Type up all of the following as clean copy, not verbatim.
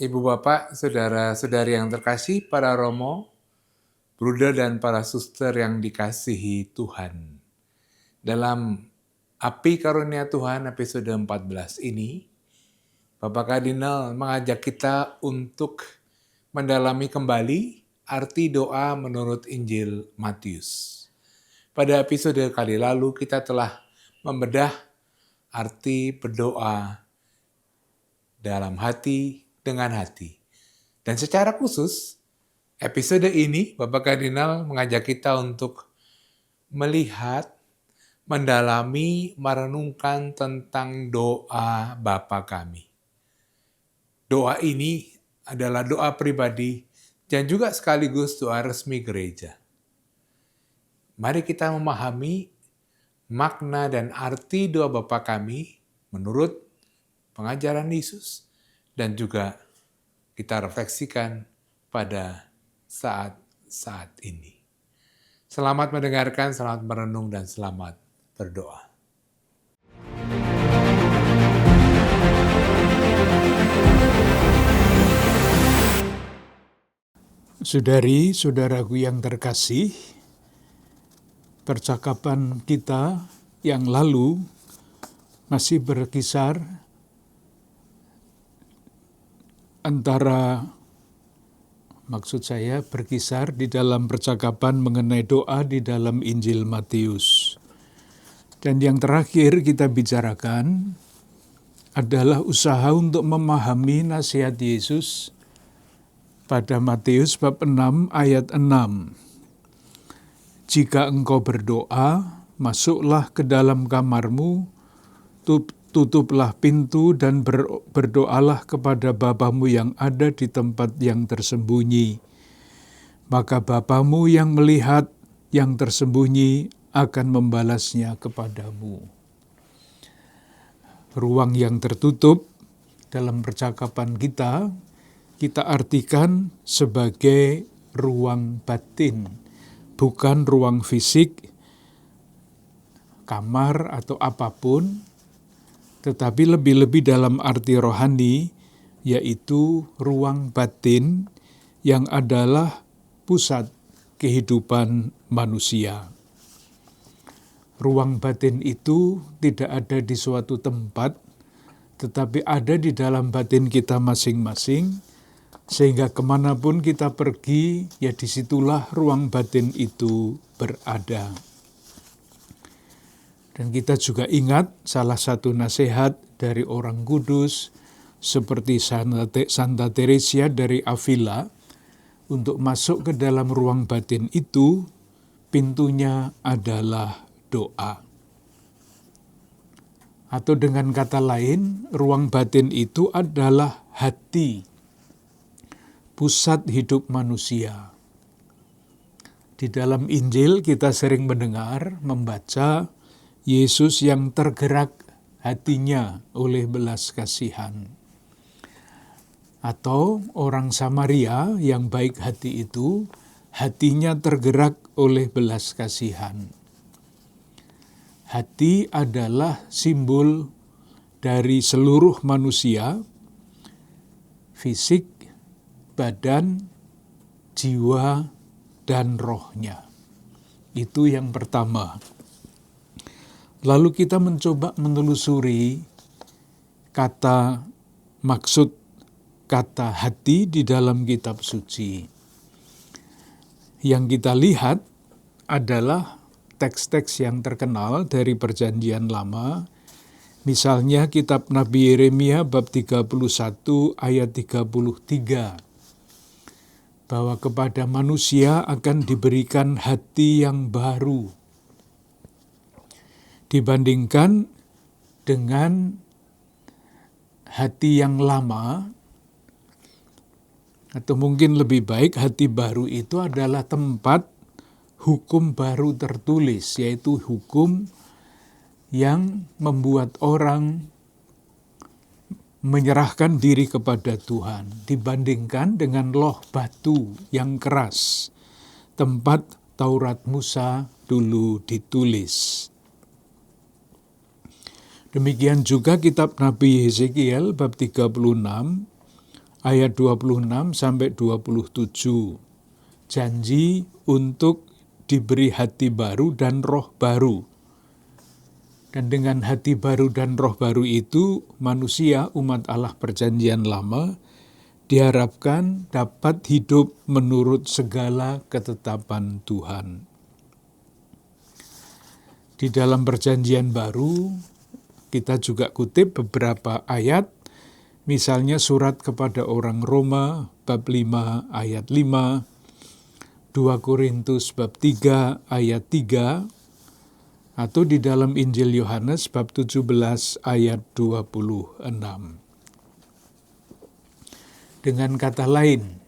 Ibu Bapak, Saudara-saudari yang terkasih, para Romo, Bruder dan para suster yang dikasihi Tuhan. Dalam Api Karunia Tuhan episode 14 ini, Bapak Kardinal mengajak kita untuk mendalami kembali arti doa menurut Injil Matius. Pada episode kali lalu kita telah membedah arti berdoa dalam hati dengan hati. Dan secara khusus, episode ini Bapak Kardinal mengajak kita untuk melihat, mendalami, merenungkan tentang doa Bapa kami. Doa ini adalah doa pribadi dan juga sekaligus doa resmi gereja. Mari kita memahami makna dan arti doa Bapa kami menurut pengajaran Yesus dan juga kita refleksikan pada saat-saat ini. Selamat mendengarkan, selamat merenung, dan selamat berdoa. Saudari, saudaraku yang terkasih, percakapan kita yang lalu masih berkisar berkisar di dalam percakapan mengenai doa di dalam Injil Matius. Dan yang terakhir kita bicarakan adalah usaha untuk memahami nasihat Yesus pada Matius bab 6 ayat 6. Jika engkau berdoa, masuklah ke dalam kamarmu, tutuplah pintu dan berdoalah kepada Bapamu yang ada di tempat yang tersembunyi. Maka Bapamu yang melihat yang tersembunyi akan membalasnya kepadamu. Ruang yang tertutup dalam percakapan kita artikan sebagai ruang batin, bukan ruang fisik, kamar atau apapun, tetapi lebih-lebih dalam arti rohani, yaitu ruang batin yang adalah pusat kehidupan manusia. Ruang batin itu tidak ada di suatu tempat, tetapi ada di dalam batin kita masing-masing, sehingga kemanapun kita pergi, ya disitulah ruang batin itu berada. Dan kita juga ingat salah satu nasihat dari orang kudus, seperti Santa Teresia dari Avila, untuk masuk ke dalam ruang batin itu, pintunya adalah doa. Atau dengan kata lain, ruang batin itu adalah hati, pusat hidup manusia. Di dalam Injil kita sering mendengar, membaca Yesus yang tergerak hatinya oleh belas kasihan. Atau orang Samaria yang baik hati itu, hatinya tergerak oleh belas kasihan. Hati adalah simbol dari seluruh manusia, fisik, badan, jiwa, dan rohnya. Itu yang pertama. Lalu kita mencoba menelusuri maksud kata hati di dalam kitab suci. Yang kita lihat adalah teks-teks yang terkenal dari Perjanjian Lama. Misalnya kitab Nabi Yeremia bab 31 ayat 33. Bahwa kepada manusia akan diberikan hati yang baru. Dibandingkan dengan hati yang lama, atau mungkin lebih baik hati baru itu adalah tempat hukum baru tertulis, yaitu hukum yang membuat orang menyerahkan diri kepada Tuhan, dibandingkan dengan loh batu yang keras, tempat Taurat Musa dulu ditulis. Demikian juga kitab Nabi Hezekiel bab 36 ayat 26 sampai 27. Janji untuk diberi hati baru dan roh baru. Dan dengan hati baru dan roh baru itu, manusia, umat Allah perjanjian lama, diharapkan dapat hidup menurut segala ketetapan Tuhan. Di dalam perjanjian baru, kita juga kutip beberapa ayat, misalnya surat kepada orang Roma, bab 5 ayat 5, 2 Korintus bab 3 ayat 3, atau di dalam Injil Yohanes bab 17 ayat 26. Dengan kata lain,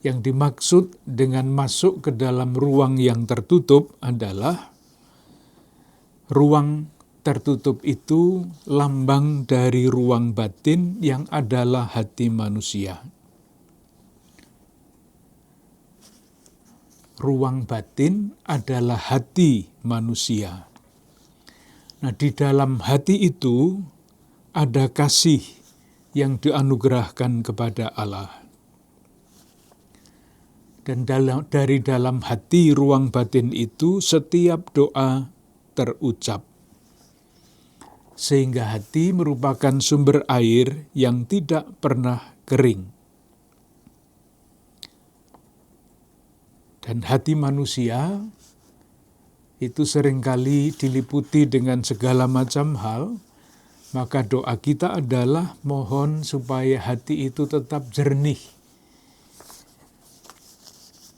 yang dimaksud dengan masuk ke dalam ruang yang tertutup adalah ruang tertutup itu lambang dari ruang batin yang adalah hati manusia. Ruang batin adalah hati manusia. Nah, di dalam hati itu ada kasih yang dianugerahkan kepada Allah. Dan dari dalam hati ruang batin itu setiap doa terucap. Sehingga hati merupakan sumber air yang tidak pernah kering. Dan hati manusia itu seringkali diliputi dengan segala macam hal, maka doa kita adalah mohon supaya hati itu tetap jernih.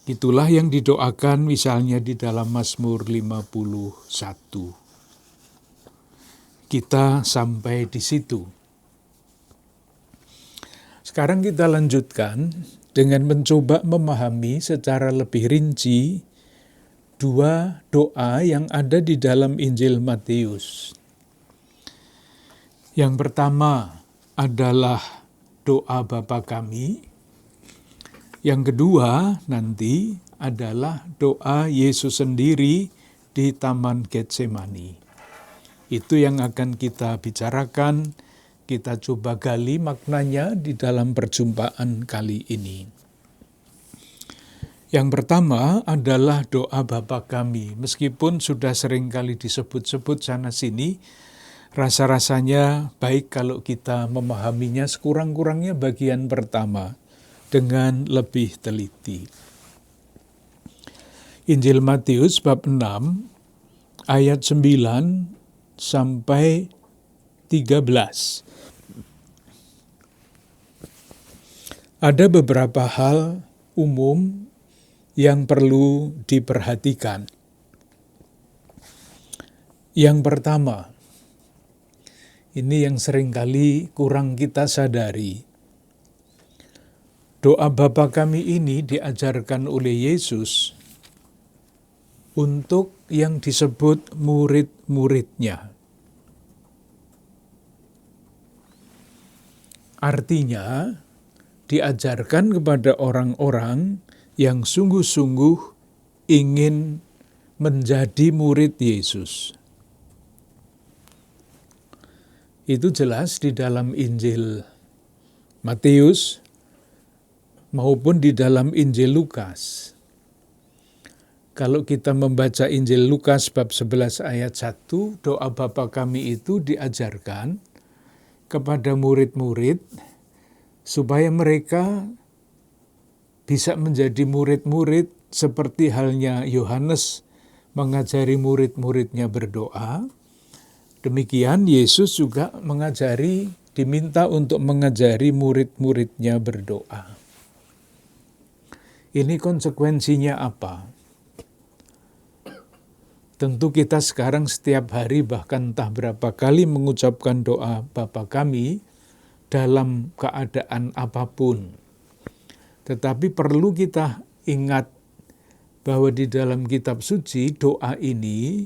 Itulah yang didoakan misalnya di dalam Mazmur 51. Kita sampai di situ. Sekarang kita lanjutkan dengan mencoba memahami secara lebih rinci dua doa yang ada di dalam Injil Matius. Yang pertama adalah doa Bapa kami. Yang kedua nanti adalah doa Yesus sendiri di Taman Getsemani. Itu yang akan kita bicarakan, kita coba gali maknanya di dalam perjumpaan kali ini. Yang pertama adalah doa Bapa kami. Meskipun sudah sering kali disebut-sebut sana-sini, rasa-rasanya baik kalau kita memahaminya sekurang-kurangnya bagian pertama dengan lebih teliti. Injil Matius bab 6 ayat 9 sampai 13. Ada beberapa hal umum yang perlu diperhatikan. Yang pertama, ini yang seringkali kurang kita sadari. Doa Bapa kami ini diajarkan oleh Yesus untuk yang disebut murid-muridnya. Artinya, diajarkan kepada orang-orang yang sungguh-sungguh ingin menjadi murid Yesus. Itu jelas di dalam Injil Matius maupun di dalam Injil Lukas. Kalau kita membaca Injil Lukas bab 11 ayat 1, doa Bapa kami itu diajarkan kepada murid-murid supaya mereka bisa menjadi murid-murid seperti halnya Yohanes mengajari murid-muridnya berdoa. Demikian Yesus juga diminta untuk mengajari murid-muridnya berdoa. Ini konsekuensinya apa? Tentu kita sekarang setiap hari bahkan entah berapa kali mengucapkan doa Bapa kami dalam keadaan apapun. Tetapi perlu kita ingat bahwa di dalam kitab suci doa ini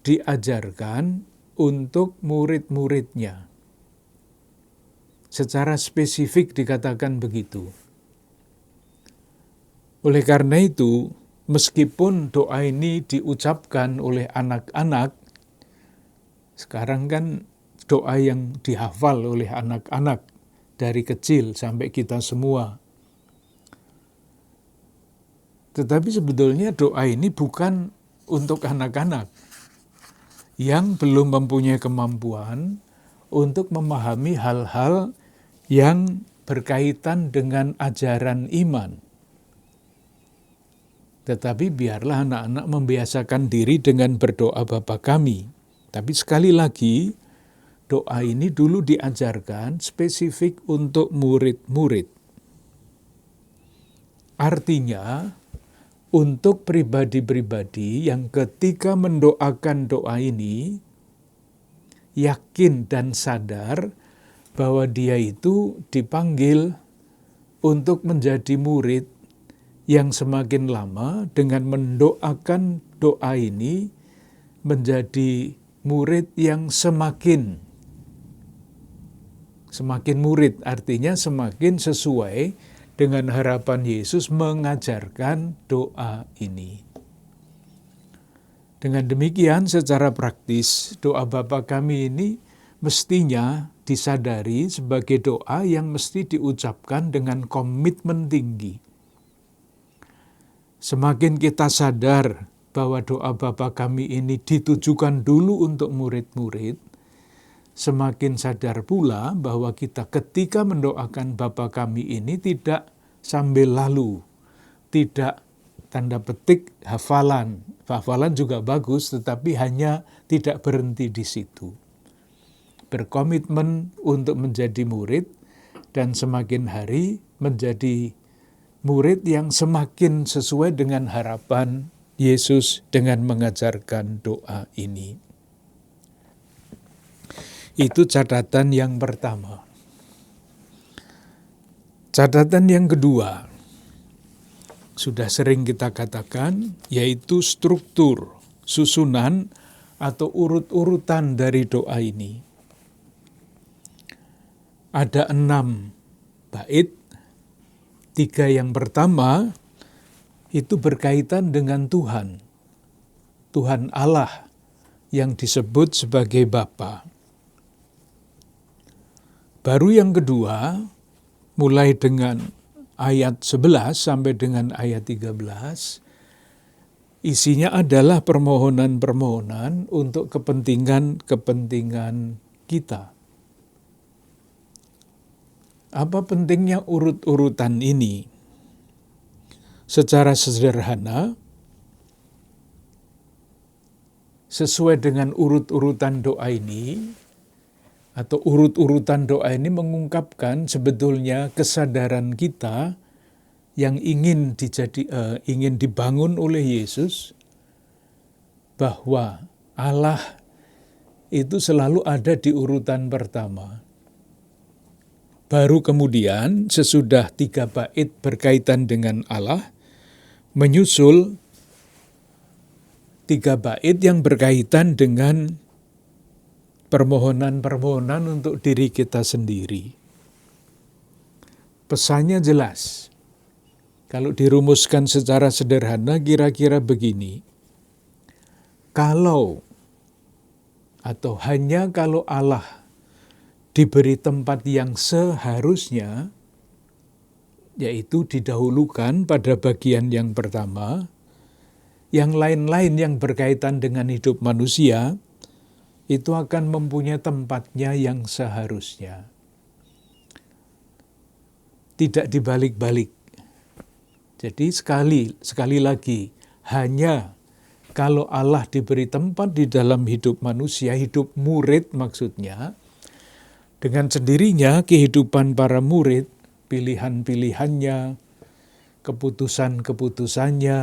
diajarkan untuk murid-muridnya. Secara spesifik dikatakan begitu. Oleh karena itu, meskipun doa ini diucapkan oleh anak-anak, sekarang kan doa yang dihafal oleh anak-anak dari kecil sampai kita semua. Tetapi sebetulnya doa ini bukan untuk anak-anak yang belum mempunyai kemampuan untuk memahami hal-hal yang berkaitan dengan ajaran iman. Tetapi biarlah anak-anak membiasakan diri dengan berdoa Bapa Kami. Tapi sekali lagi, doa ini dulu diajarkan spesifik untuk murid-murid. Artinya, untuk pribadi-pribadi yang ketika mendoakan doa ini, yakin dan sadar bahwa dia itu dipanggil untuk menjadi murid yang semakin lama dengan mendoakan doa ini menjadi murid yang semakin murid, artinya semakin sesuai dengan harapan Yesus mengajarkan doa ini. Dengan demikian secara praktis doa Bapa Kami ini mestinya disadari sebagai doa yang mesti diucapkan dengan komitmen tinggi. Semakin kita sadar bahwa doa Bapa Kami ini ditujukan dulu untuk murid-murid, semakin sadar pula bahwa kita ketika mendoakan Bapa Kami ini tidak sambil lalu, tidak tanda petik hafalan. Hafalan juga bagus, tetapi hanya tidak berhenti di situ. Berkomitmen untuk menjadi murid dan semakin hari menjadi murid yang semakin sesuai dengan harapan Yesus dengan mengajarkan doa ini. Itu catatan yang pertama. Catatan yang kedua, sudah sering kita katakan, yaitu struktur, susunan, atau urut-urutan dari doa ini. Ada 6 bait. 3 yang pertama itu berkaitan dengan Tuhan. Tuhan Allah yang disebut sebagai Bapa. Baru yang kedua, mulai dengan ayat 11 sampai dengan ayat 13, isinya adalah permohonan-permohonan untuk kepentingan kita. Apa pentingnya urut-urutan ini? Secara sederhana, sesuai dengan urut-urutan doa ini, atau urut-urutan doa ini mengungkapkan sebetulnya kesadaran kita yang ingin dibangun oleh Yesus, bahwa Allah itu selalu ada di urutan pertama. Baru kemudian sesudah 3 bait berkaitan dengan Allah, menyusul 3 bait yang berkaitan dengan permohonan-permohonan untuk diri kita sendiri. Pesannya jelas. Kalau dirumuskan secara sederhana kira-kira begini. Kalau atau hanya kalau Allah diberi tempat yang seharusnya, yaitu didahulukan pada bagian yang pertama, yang lain-lain yang berkaitan dengan hidup manusia, itu akan mempunyai tempatnya yang seharusnya. Tidak dibalik-balik. Jadi sekali lagi, hanya kalau Allah diberi tempat di dalam hidup manusia, hidup murid maksudnya, dengan sendirinya kehidupan para murid, pilihan-pilihannya, keputusan-keputusannya,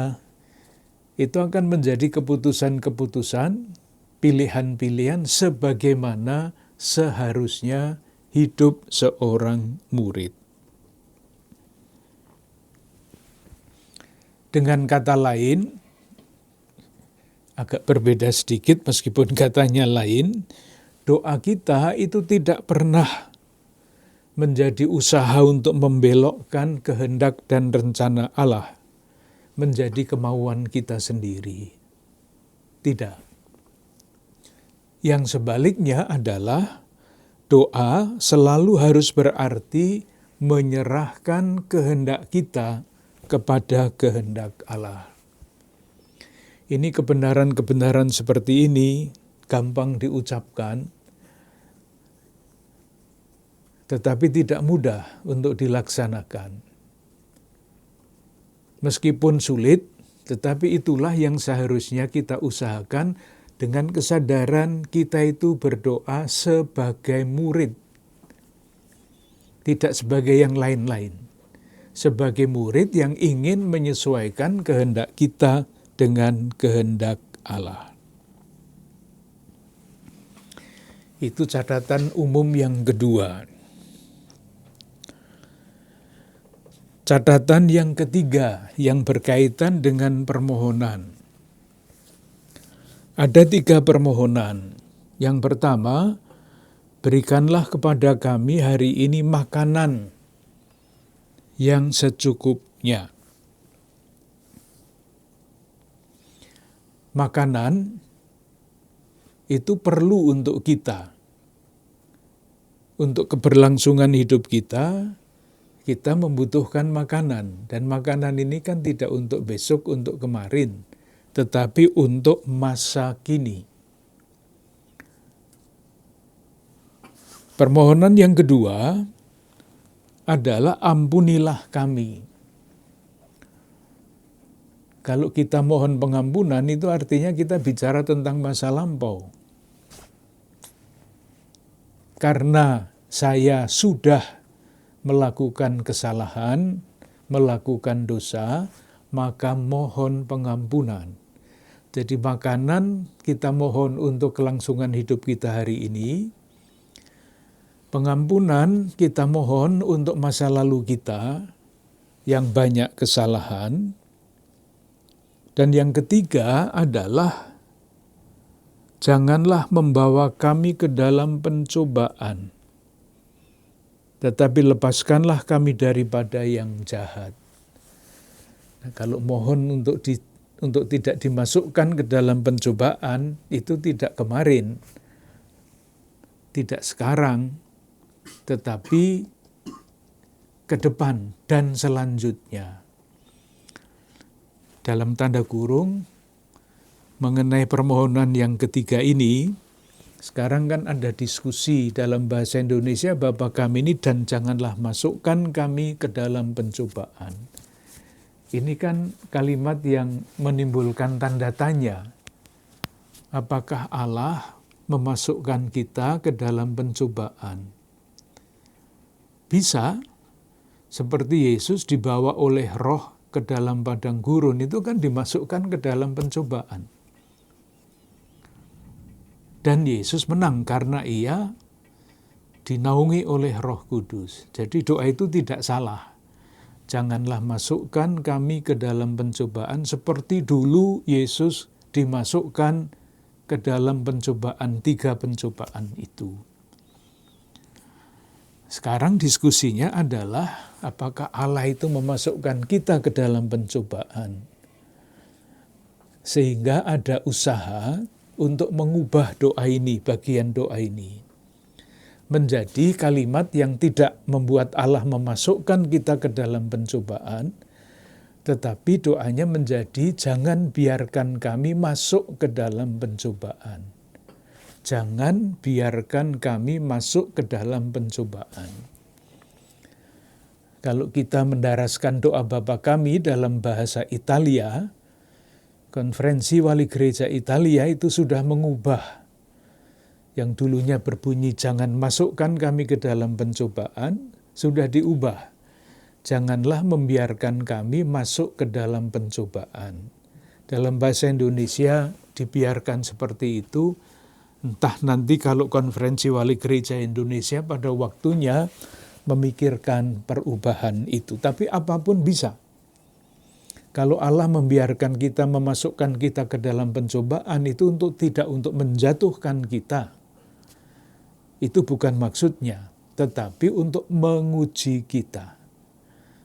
itu akan menjadi keputusan-keputusan, pilihan-pilihan sebagaimana seharusnya hidup seorang murid. Dengan kata lain, agak berbeda sedikit meskipun katanya lain, doa kita itu tidak pernah menjadi usaha untuk membelokkan kehendak dan rencana Allah menjadi kemauan kita sendiri. Tidak. Yang sebaliknya adalah doa selalu harus berarti menyerahkan kehendak kita kepada kehendak Allah. Ini kebenaran-kebenaran seperti ini gampang diucapkan, tetapi tidak mudah untuk dilaksanakan. Meskipun sulit, tetapi itulah yang seharusnya kita usahakan dengan kesadaran kita itu berdoa sebagai murid. Tidak sebagai yang lain-lain. Sebagai murid yang ingin menyesuaikan kehendak kita dengan kehendak Allah. Itu catatan umum yang kedua. Catatan yang ketiga yang berkaitan dengan permohonan. Ada 3 permohonan. Yang pertama, berikanlah kepada kami hari ini makanan yang secukupnya. Makanan itu perlu untuk kita. Untuk keberlangsungan hidup kita membutuhkan makanan. Dan makanan ini kan tidak untuk besok, untuk kemarin, tetapi untuk masa kini. Permohonan yang kedua adalah ampunilah kami. Kalau kita mohon pengampunan itu artinya kita bicara tentang masa lampau. Karena saya sudah melakukan kesalahan, melakukan dosa, maka mohon pengampunan. Jadi makanan kita mohon untuk kelangsungan hidup kita hari ini, pengampunan kita mohon untuk masa lalu kita yang banyak kesalahan, dan yang ketiga adalah janganlah membawa kami ke dalam pencobaan, tetapi lepaskanlah kami daripada yang jahat. Nah, kalau mohon untuk tidak dimasukkan ke dalam pencobaan, itu tidak kemarin, tidak sekarang, tetapi ke depan dan selanjutnya. Dalam tanda kurung, mengenai permohonan yang ketiga ini, sekarang kan ada diskusi dalam bahasa Indonesia, Bapa kami ini dan janganlah masukkan kami ke dalam pencobaan. Ini kan kalimat yang menimbulkan tanda tanya. Apakah Allah memasukkan kita ke dalam pencobaan? Bisa, seperti Yesus dibawa oleh Roh ke dalam padang gurun, itu kan dimasukkan ke dalam pencobaan. Dan Yesus menang karena ia dinaungi oleh Roh Kudus. Jadi doa itu tidak salah. Janganlah masukkan kami ke dalam pencobaan seperti dulu Yesus dimasukkan ke dalam pencobaan, 3 pencobaan itu. Sekarang diskusinya adalah apakah Allah itu memasukkan kita ke dalam pencobaan sehingga ada usaha untuk mengubah doa ini, bagian doa ini, menjadi kalimat yang tidak membuat Allah memasukkan kita ke dalam pencobaan, tetapi doanya menjadi jangan biarkan kami masuk ke dalam pencobaan. Jangan biarkan kami masuk ke dalam pencobaan. Kalau kita mendaraskan doa Bapa kami dalam bahasa Italia, Konferensi Wali Gereja Italia itu sudah mengubah yang dulunya berbunyi jangan masukkan kami ke dalam pencobaan, sudah diubah. Janganlah membiarkan kami masuk ke dalam pencobaan. Dalam bahasa Indonesia dibiarkan seperti itu, entah nanti kalau Konferensi Wali Gereja Indonesia pada waktunya memikirkan perubahan itu. Tapi apapun bisa. Kalau Allah membiarkan kita, memasukkan kita ke dalam pencobaan itu tidak untuk menjatuhkan kita. Itu bukan maksudnya, tetapi untuk menguji kita.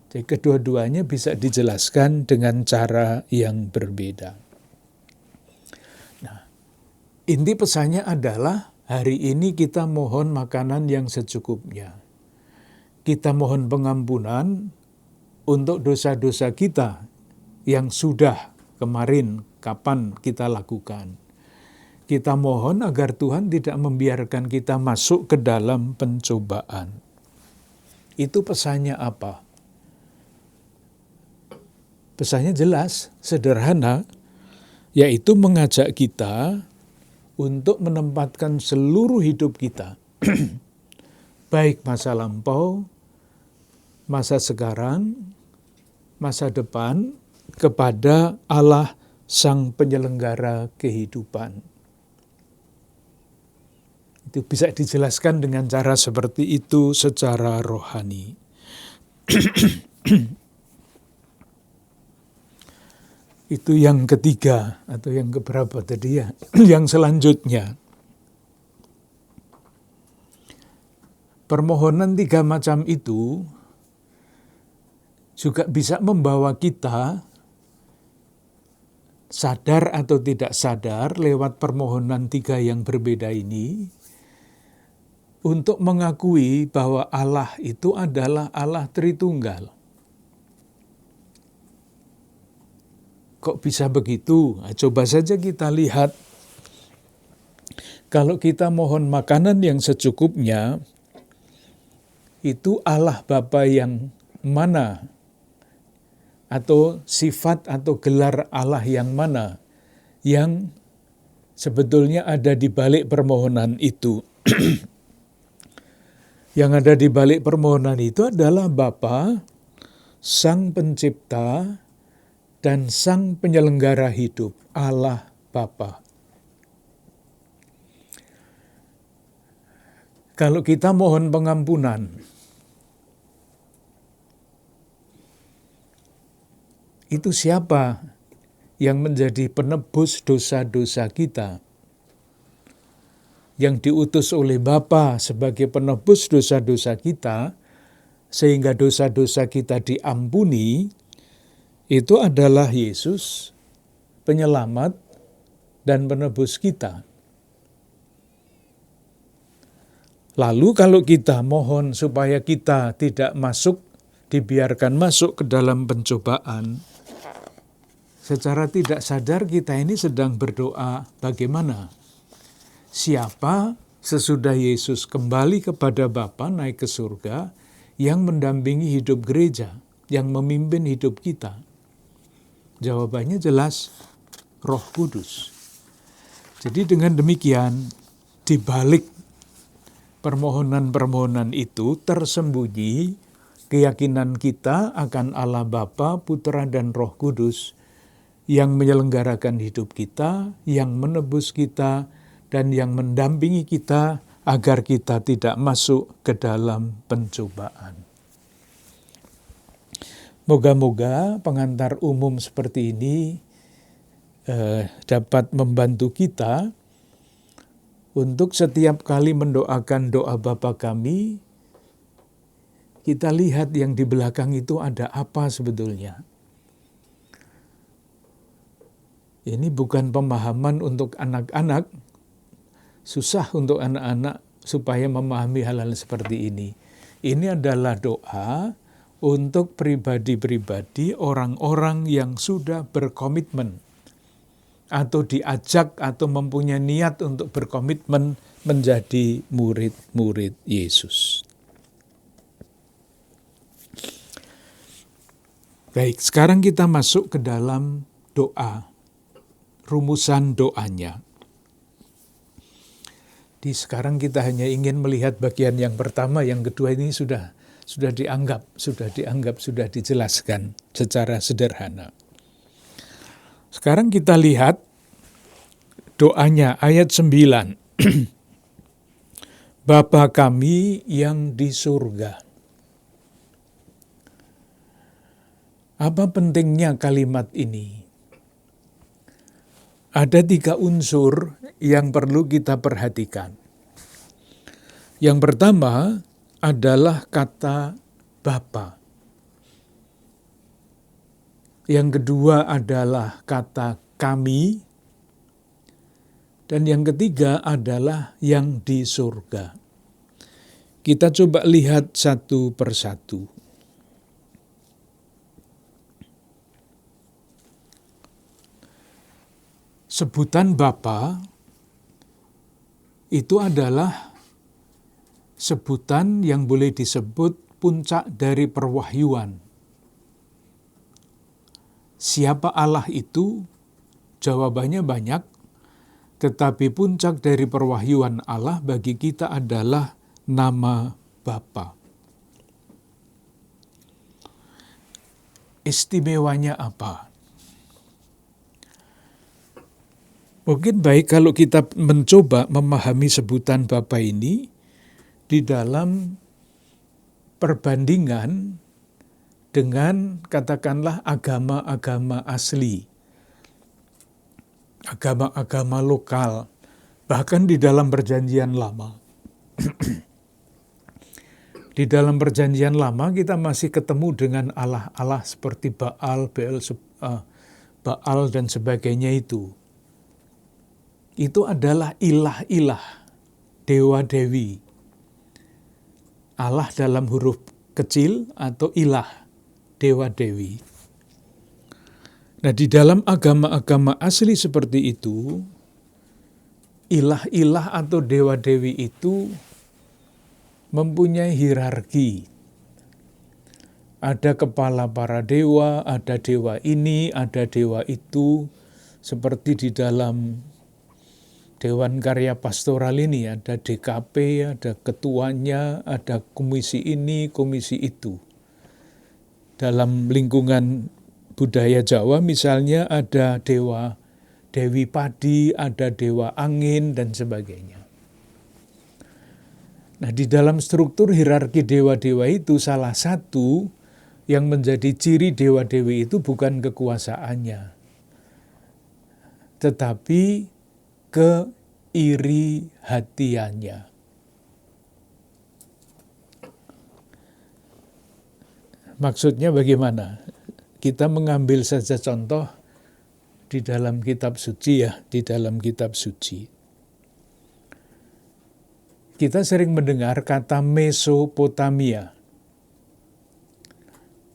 Jadi kedua-duanya bisa dijelaskan dengan cara yang berbeda. Nah, inti pesannya adalah Hari ini kita mohon makanan yang secukupnya. Kita mohon pengampunan untuk dosa-dosa kita yang sudah kemarin kapan kita lakukan. Kita mohon agar Tuhan tidak membiarkan kita masuk ke dalam pencobaan. Itu pesannya apa? Pesannya jelas, sederhana, yaitu mengajak kita untuk menempatkan seluruh hidup kita, baik masa lampau, masa sekarang, masa depan, kepada Allah Sang Penyelenggara kehidupan. Itu bisa dijelaskan dengan cara seperti itu secara rohani. Itu yang ketiga atau yang keberapa tadi ya? Yang selanjutnya. Permohonan 3 macam itu juga bisa membawa kita sadar atau tidak sadar lewat permohonan 3 yang berbeda ini untuk mengakui bahwa Allah itu adalah Allah Tritunggal. Kok bisa begitu? Nah, coba saja kita lihat. Kalau kita mohon makanan yang secukupnya, itu Allah Bapa yang mana? Atau sifat atau gelar Allah yang mana? Yang sebetulnya ada di balik permohonan itu. Yang ada di balik permohonan itu adalah Bapa, Sang Pencipta, dan Sang Penyelenggara hidup, Allah Bapa. Kalau kita mohon pengampunan, itu siapa yang menjadi penebus dosa-dosa kita? Yang diutus oleh Bapa sebagai penebus dosa-dosa kita, sehingga dosa-dosa kita diampuni, itu adalah Yesus, penyelamat dan penebus kita. Lalu kalau kita mohon supaya kita tidak dibiarkan masuk ke dalam pencobaan, secara tidak sadar kita ini sedang berdoa bagaimana? Siapa sesudah Yesus kembali kepada Bapa naik ke surga yang mendampingi hidup gereja, yang memimpin hidup kita? Jawabannya jelas, Roh Kudus. Jadi dengan demikian, di balik permohonan-permohonan itu tersembunyi keyakinan kita akan Allah Bapa, Putra, dan Roh Kudus yang menyelenggarakan hidup kita, yang menebus kita, dan yang mendampingi kita agar kita tidak masuk ke dalam pencobaan. Moga-moga pengantar umum seperti ini dapat membantu kita untuk setiap kali mendoakan doa Bapa kami, kita lihat yang di belakang itu ada apa sebetulnya. Ini bukan pemahaman untuk anak-anak, susah untuk anak-anak supaya memahami hal-hal seperti ini. Ini adalah doa untuk pribadi-pribadi, orang-orang yang sudah berkomitmen atau diajak atau mempunyai niat untuk berkomitmen menjadi murid-murid Yesus. Baik, sekarang kita masuk ke dalam doa, rumusan doanya. Sekarang kita hanya ingin melihat bagian yang pertama, yang kedua ini sudah dijelaskan secara sederhana. Sekarang kita lihat doanya ayat 9. Bapa kami yang di surga. Apa pentingnya kalimat ini? Ada 3 unsur yang perlu kita perhatikan. Yang pertama adalah kata Bapa. Yang kedua adalah kata kami. Dan yang ketiga adalah yang di surga. Kita coba lihat satu persatu. Sebutan Bapa itu adalah sebutan yang boleh disebut puncak dari perwahyuan. Siapa Allah itu? Jawabannya banyak, tetapi puncak dari perwahyuan Allah bagi kita adalah nama Bapa. Istimewanya apa? Mungkin baik kalau kita mencoba memahami sebutan Bapa ini di dalam perbandingan dengan katakanlah agama-agama asli, agama-agama lokal, bahkan di dalam perjanjian lama. Di dalam perjanjian lama kita masih ketemu dengan Allah-Allah seperti Baal dan sebagainya itu. Itu adalah ilah-ilah, dewa-dewi. Allah dalam huruf kecil atau ilah, dewa-dewi. Nah, di dalam agama-agama asli seperti itu, ilah-ilah atau dewa-dewi itu mempunyai hierarki. Ada kepala para dewa, ada dewa ini, ada dewa itu, seperti di dalam Dewan Karya Pastoral ini ada DKP, ada ketuanya, ada komisi ini, komisi itu. Dalam lingkungan budaya Jawa misalnya ada dewa, dewi padi, ada dewa angin, dan sebagainya. Nah, di dalam struktur hierarki dewa-dewa itu salah satu yang menjadi ciri dewa-dewi itu bukan kekuasaannya, tetapi keiri hatiannya. Maksudnya bagaimana? Kita mengambil saja contoh di dalam kitab suci ya, di dalam kitab suci. Kita sering mendengar kata Mesopotamia.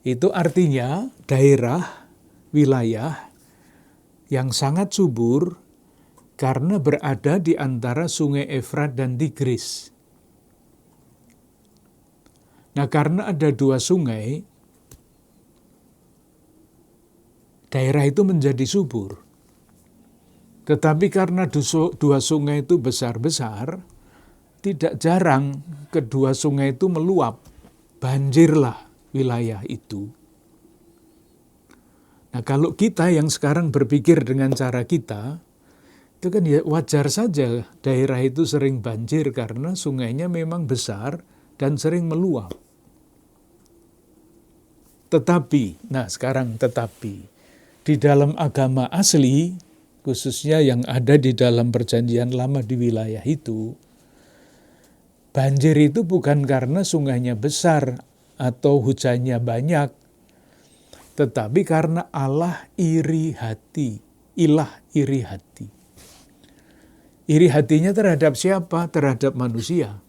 Itu artinya daerah, wilayah yang sangat subur karena berada di antara sungai Efrat dan Tigris. Nah, karena ada dua sungai, daerah itu menjadi subur. Tetapi karena dua sungai itu besar-besar, tidak jarang kedua sungai itu meluap, banjirlah wilayah itu. Nah, kalau kita yang sekarang berpikir dengan cara kita, itu kan ya wajar saja daerah itu sering banjir karena sungainya memang besar dan sering meluap. Tetapi di dalam agama asli, khususnya yang ada di dalam perjanjian lama di wilayah itu, banjir itu bukan karena sungainya besar atau hujannya banyak, tetapi karena Allah iri hati, ilah iri hati. Iri hatinya terhadap siapa? Terhadap manusia.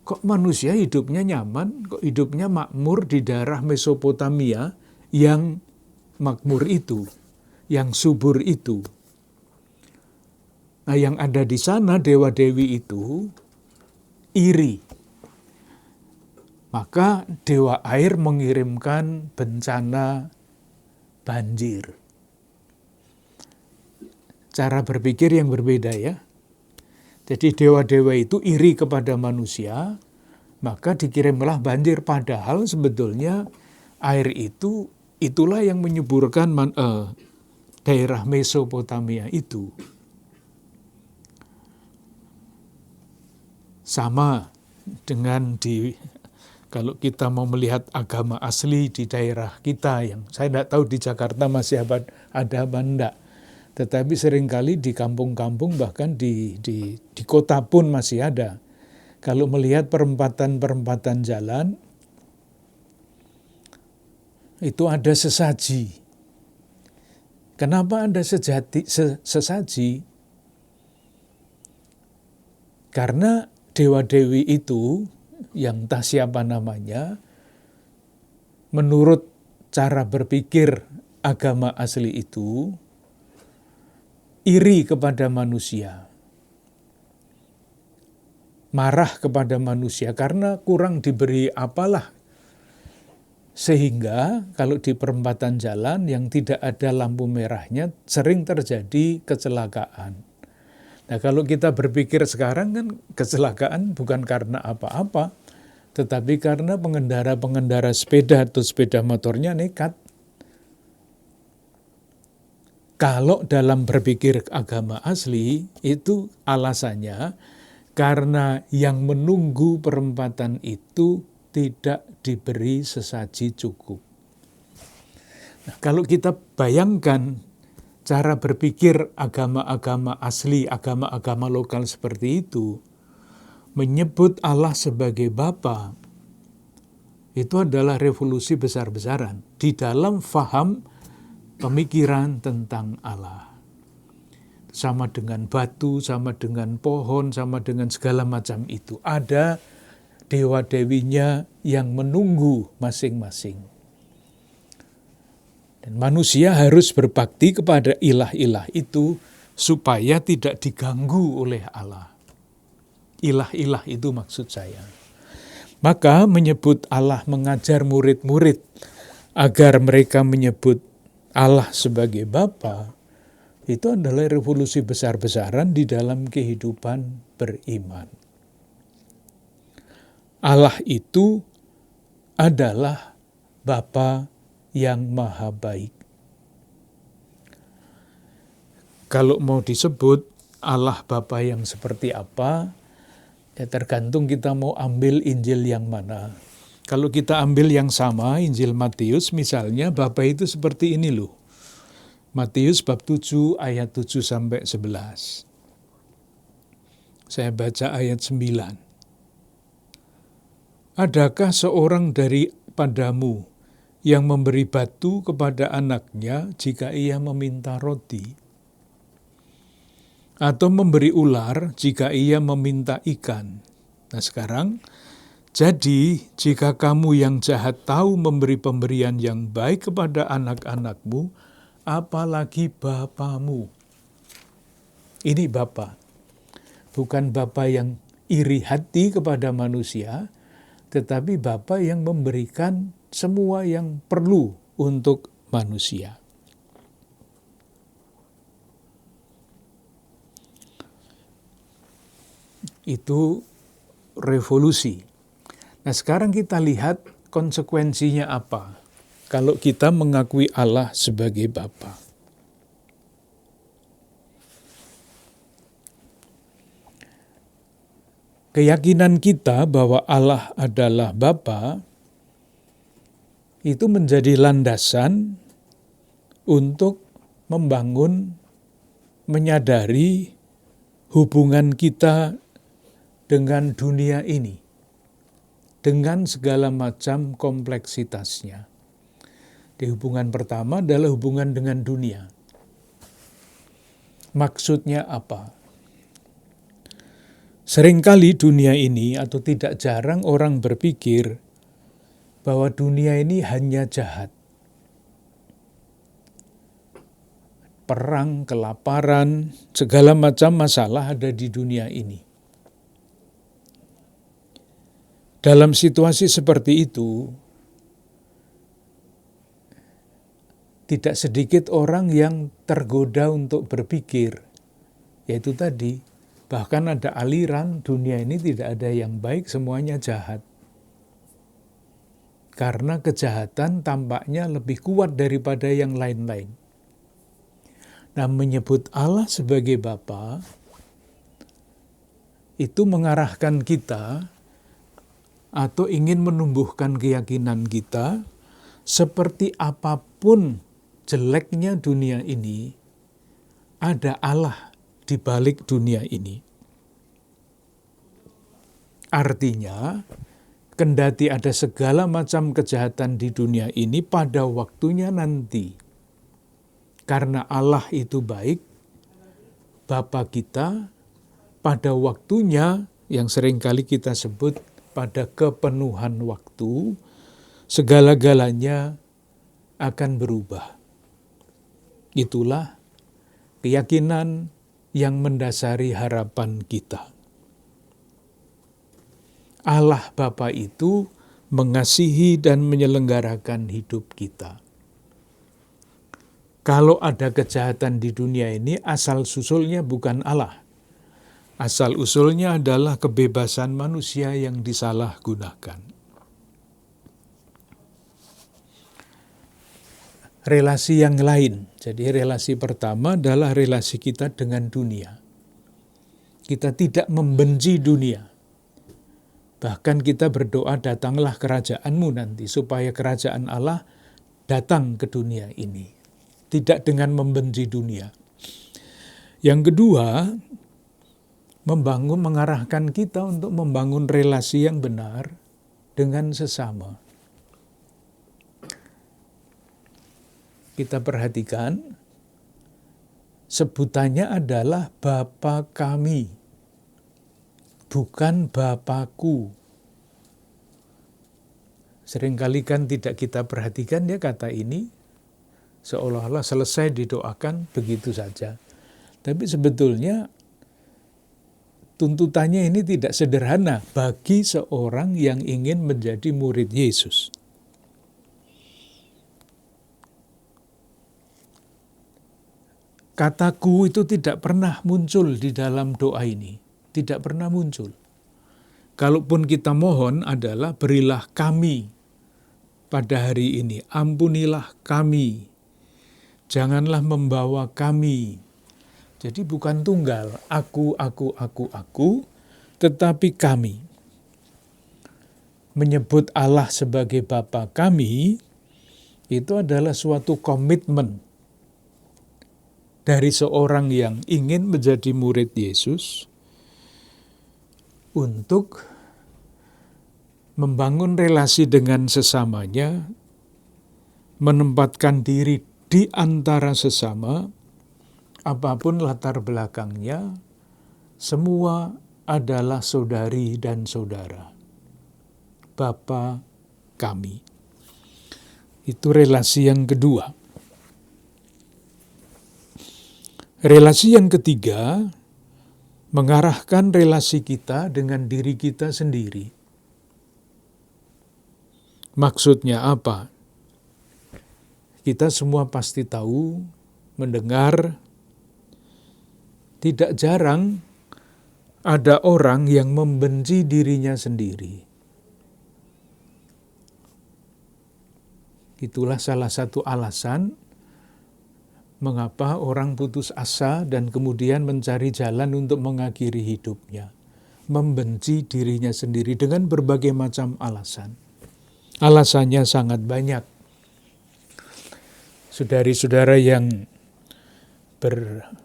Kok manusia hidupnya nyaman, kok hidupnya makmur di daerah Mesopotamia yang makmur itu, yang subur itu. Nah, yang ada di sana dewa-dewi itu iri. Maka dewa air mengirimkan bencana banjir. Cara berpikir yang berbeda ya. Jadi dewa-dewa itu iri kepada manusia, maka dikirimlah banjir. Padahal sebetulnya air itu, itulah yang menyuburkan daerah Mesopotamia itu. Sama dengan kalau kita mau melihat agama asli di daerah kita, yang saya tidak tahu di Jakarta masih ada apa enggak. Tetapi seringkali di kampung-kampung bahkan di kota pun masih ada. Kalau melihat perempatan-perempatan jalan, itu ada sesaji. Kenapa ada sesaji? Karena dewa-dewi itu, yang entah siapa namanya, menurut cara berpikir agama asli itu, iri kepada manusia. Marah kepada manusia karena kurang diberi apalah. Sehingga kalau di perempatan jalan yang tidak ada lampu merahnya sering terjadi kecelakaan. Nah, kalau kita berpikir sekarang kan kecelakaan bukan karena apa-apa, tetapi karena pengendara-pengendara sepeda atau sepeda motornya nekat. Kalau dalam berpikir agama asli, itu alasannya karena yang menunggu perempatan itu tidak diberi sesaji cukup. Nah, kalau kita bayangkan cara berpikir agama-agama asli, agama-agama lokal seperti itu, menyebut Allah sebagai Bapa, itu adalah revolusi besar-besaran di dalam faham pemikiran tentang Allah. Sama dengan batu, sama dengan pohon, sama dengan segala macam itu. Ada dewa-dewinya yang menunggu masing-masing. Dan manusia harus berbakti kepada ilah-ilah itu supaya tidak diganggu oleh Allah. Ilah-ilah itu maksud saya. Maka menyebut Allah mengajar murid-murid agar mereka menyebut Allah sebagai Bapa, itu adalah revolusi besar-besaran di dalam kehidupan beriman. Allah itu adalah Bapa yang maha baik. Kalau mau disebut Allah Bapa yang seperti apa, ya tergantung kita mau ambil Injil yang mana. Kalau kita ambil yang sama, Injil Matius misalnya, Bapa itu seperti ini loh. Matius bab 7 ayat 7 sampai 11. Saya baca ayat 9. Adakah seorang daripadamu yang memberi batu kepada anaknya jika ia meminta roti? Atau memberi ular jika ia meminta ikan? Nah sekarang, jadi jika kamu yang jahat tahu memberi pemberian yang baik kepada anak-anakmu, apalagi Bapamu. Ini Bapa. Bukan Bapa yang iri hati kepada manusia, tetapi Bapa yang memberikan semua yang perlu untuk manusia. Itu revolusi. Nah, sekarang kita lihat konsekuensinya apa kalau kita mengakui Allah sebagai Bapa. Keyakinan kita bahwa Allah adalah Bapa itu menjadi landasan untuk membangun, menyadari hubungan kita dengan dunia ini, dengan segala macam kompleksitasnya. Di hubungan pertama adalah hubungan dengan dunia. Maksudnya apa? Seringkali dunia ini atau tidak jarang orang berpikir bahwa dunia ini hanya jahat. Perang, kelaparan, segala macam masalah ada di dunia ini. Dalam situasi seperti itu, tidak sedikit orang yang tergoda untuk berpikir, yaitu tadi, bahkan ada aliran dunia ini tidak ada yang baik, semuanya jahat. Karena kejahatan tampaknya lebih kuat daripada yang lain-lain. Nah, menyebut Allah sebagai Bapa, itu mengarahkan kita atau ingin menumbuhkan keyakinan kita, seperti apapun jeleknya dunia ini, ada Allah di balik dunia ini. Artinya, kendati ada segala macam kejahatan di dunia ini pada waktunya nanti, karena Allah itu baik, Bapa kita, pada waktunya yang seringkali kita sebut pada kepenuhan waktu, segala-galanya akan berubah. Itulah keyakinan yang mendasari harapan kita. Allah Bapa itu mengasihi dan menyelenggarakan hidup kita. Kalau ada kejahatan di dunia ini, asal-usulnya bukan Allah. Asal-usulnya adalah kebebasan manusia yang disalahgunakan. Relasi yang lain. Jadi relasi pertama adalah relasi kita dengan dunia. Kita tidak membenci dunia. Bahkan kita berdoa, datanglah kerajaanmu nanti, supaya kerajaan Allah datang ke dunia ini. Tidak dengan membenci dunia. Yang kedua, mengarahkan kita untuk membangun relasi yang benar dengan sesama. Kita perhatikan, sebutannya adalah Bapa kami, bukan Bapakku. Seringkali kan tidak kita perhatikan ya kata ini, seolah-olah selesai didoakan begitu saja. Tapi sebetulnya tuntutannya ini tidak sederhana bagi seorang yang ingin menjadi murid Yesus. Kataku itu tidak pernah muncul di dalam doa ini. Tidak pernah muncul. Kalaupun kita mohon adalah berilah kami pada hari ini. Ampunilah kami. Janganlah membawa kami. Jadi bukan tunggal. Aku, tetapi kami. Menyebut Allah sebagai Bapa kami, itu adalah suatu komitmen dari seorang yang ingin menjadi murid Yesus untuk membangun relasi dengan sesamanya, menempatkan diri di antara sesama, apapun latar belakangnya, semua adalah saudari dan saudara. Bapa kami. Itu relasi yang kedua. Relasi yang ketiga, mengarahkan relasi kita dengan diri kita sendiri. Maksudnya apa? Kita semua pasti tahu, mendengar, tidak jarang ada orang yang membenci dirinya sendiri. Itulah salah satu alasan mengapa orang putus asa dan kemudian mencari jalan untuk mengakhiri hidupnya. Membenci dirinya sendiri dengan berbagai macam alasan. Alasannya sangat banyak. Saudari-saudara yang bergerak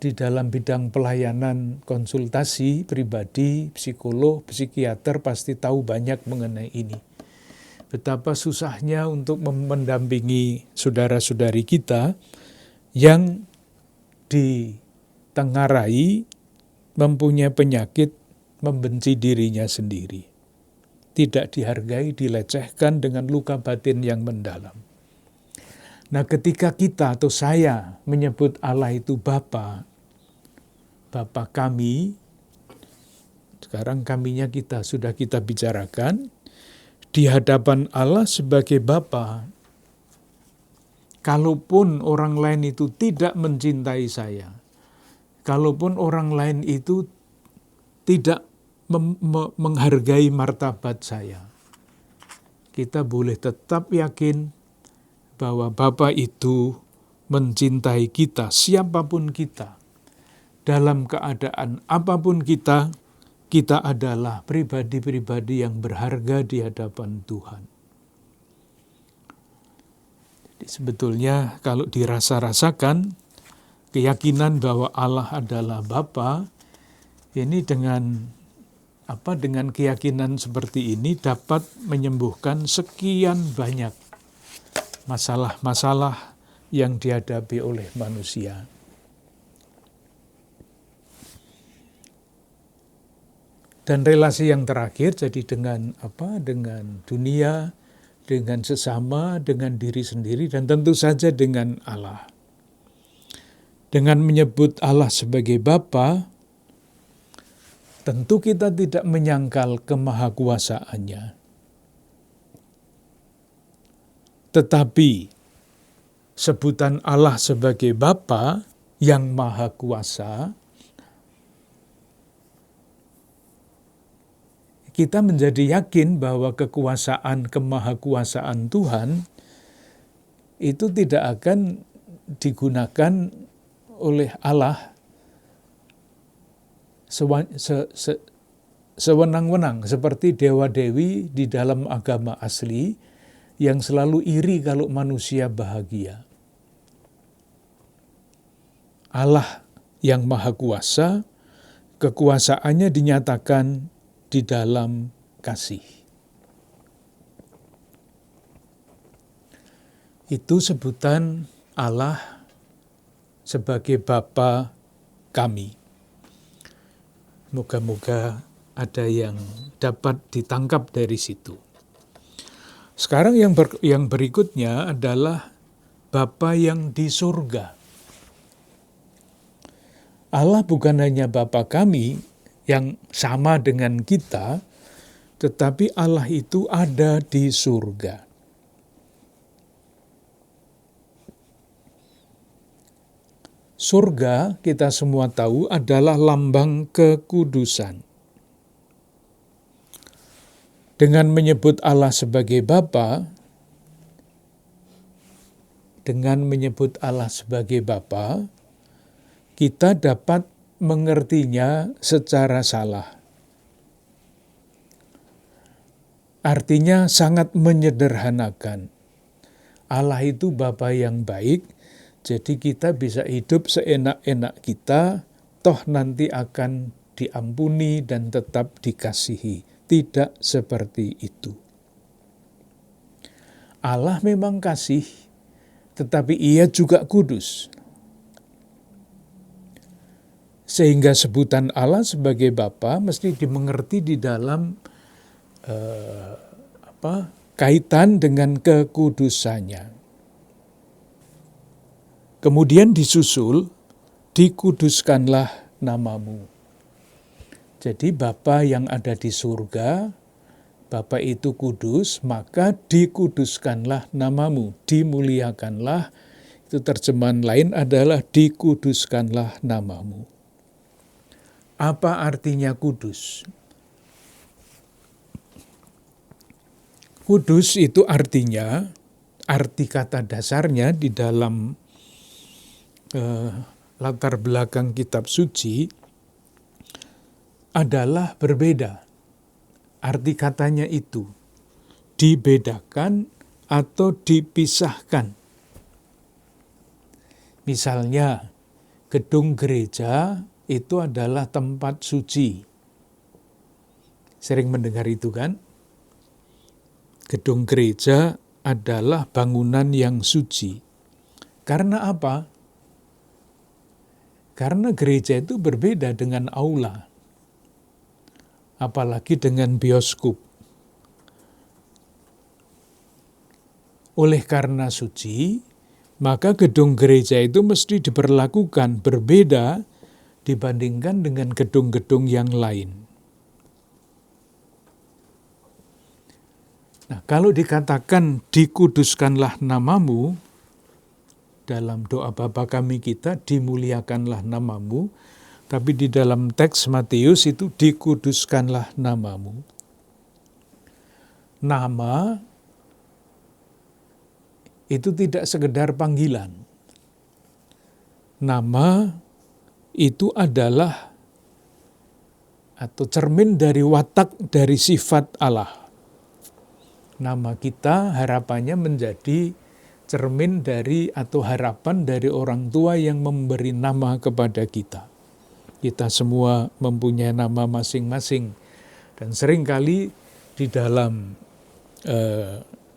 di dalam bidang pelayanan konsultasi pribadi, psikolog, psikiater pasti tahu banyak mengenai ini. Betapa susahnya untuk mendampingi saudara-saudari kita yang ditengarai mempunyai penyakit membenci dirinya sendiri. Tidak dihargai, dilecehkan dengan luka batin yang mendalam. Nah, ketika kita atau saya menyebut Allah itu Bapa, Bapa kami, sekarang kaminya sudah kita bicarakan, di hadapan Allah sebagai Bapa, kalaupun orang lain itu tidak mencintai saya, kalaupun orang lain itu tidak menghargai martabat saya, kita boleh tetap yakin bahwa Bapa itu mencintai kita, siapapun kita, dalam keadaan apapun kita adalah pribadi-pribadi yang berharga di hadapan Tuhan. Jadi sebetulnya kalau dirasa-rasakan, keyakinan bahwa Allah adalah Bapa, ini dengan keyakinan seperti ini dapat menyembuhkan sekian banyak masalah-masalah yang dihadapi oleh manusia. Dan relasi yang terakhir jadi dengan apa? Dengan dunia, dengan sesama, dengan diri sendiri, dan tentu saja dengan Allah. Dengan menyebut Allah sebagai Bapa, tentu kita tidak menyangkal kemahakuasaannya. Tetapi sebutan Allah sebagai Bapa yang Maha Kuasa, kita menjadi yakin bahwa kekuasaan, kemahakuasaan Tuhan itu tidak akan digunakan oleh Allah sewenang-wenang seperti dewa-dewi di dalam agama asli yang selalu iri kalau manusia bahagia. Allah yang Maha Kuasa, kekuasaannya dinyatakan di dalam kasih. Itu sebutan Allah sebagai Bapa kami. Moga-moga ada yang dapat ditangkap dari situ. Sekarang yang berikutnya adalah Bapa yang di surga. Allah bukan hanya Bapa kami yang sama dengan kita, tetapi Allah itu ada di surga. Surga, kita semua tahu, adalah lambang kekudusan. Dengan menyebut Allah sebagai Bapa, kita dapat mengertinya secara salah. Artinya sangat menyederhanakan. Allah itu Bapa yang baik, jadi kita bisa hidup seenak-enak kita, toh nanti akan diampuni dan tetap dikasihi. Tidak seperti itu. Allah memang kasih, tetapi Ia juga kudus. Sehingga sebutan Allah sebagai Bapa mesti dimengerti di dalam kaitan dengan kekudusannya. Kemudian disusul, dikuduskanlah namamu. Jadi Bapa yang ada di surga, Bapa itu kudus, maka dikuduskanlah namamu, dimuliakanlah. Itu terjemahan lain adalah dikuduskanlah namamu. Apa artinya kudus? Kudus itu artinya, arti kata dasarnya di dalam latar belakang kitab suci adalah berbeda. Arti katanya itu dibedakan atau dipisahkan. Misalnya, gedung gereja itu adalah tempat suci. Sering mendengar itu kan? Gedung gereja adalah bangunan yang suci. Karena apa? Karena gereja itu berbeda dengan aula. Apalagi dengan bioskop. Oleh karena suci, maka gedung gereja itu mesti diperlakukan berbeda dibandingkan dengan gedung-gedung yang lain. Nah, kalau dikatakan dikuduskanlah namamu, dalam doa Bapa kami kita, dimuliakanlah namamu, tapi di dalam teks Matius itu dikuduskanlah namamu. Nama itu tidak sekedar panggilan. Nama itu adalah atau cermin dari watak dari sifat Allah. Nama kita harapannya menjadi cermin dari atau harapan dari orang tua yang memberi nama kepada kita. Kita semua mempunyai nama masing-masing. Dan seringkali di dalam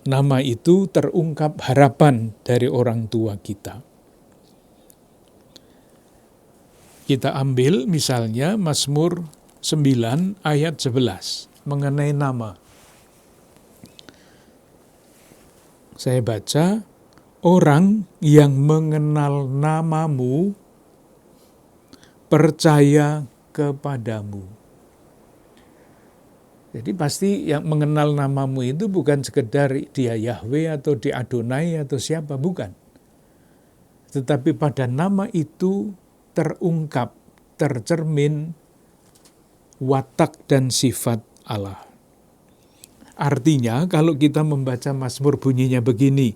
nama itu terungkap harapan dari orang tua kita. Kita ambil misalnya Mazmur 9 ayat 11 mengenai nama. Saya baca, orang yang mengenal namamu percaya kepadamu. Jadi pasti yang mengenal namamu itu bukan sekedar dia Yahweh atau dia Adonai atau siapa, bukan. Tetapi pada nama itu terungkap, tercermin watak dan sifat Allah. Artinya kalau kita membaca Mazmur bunyinya begini,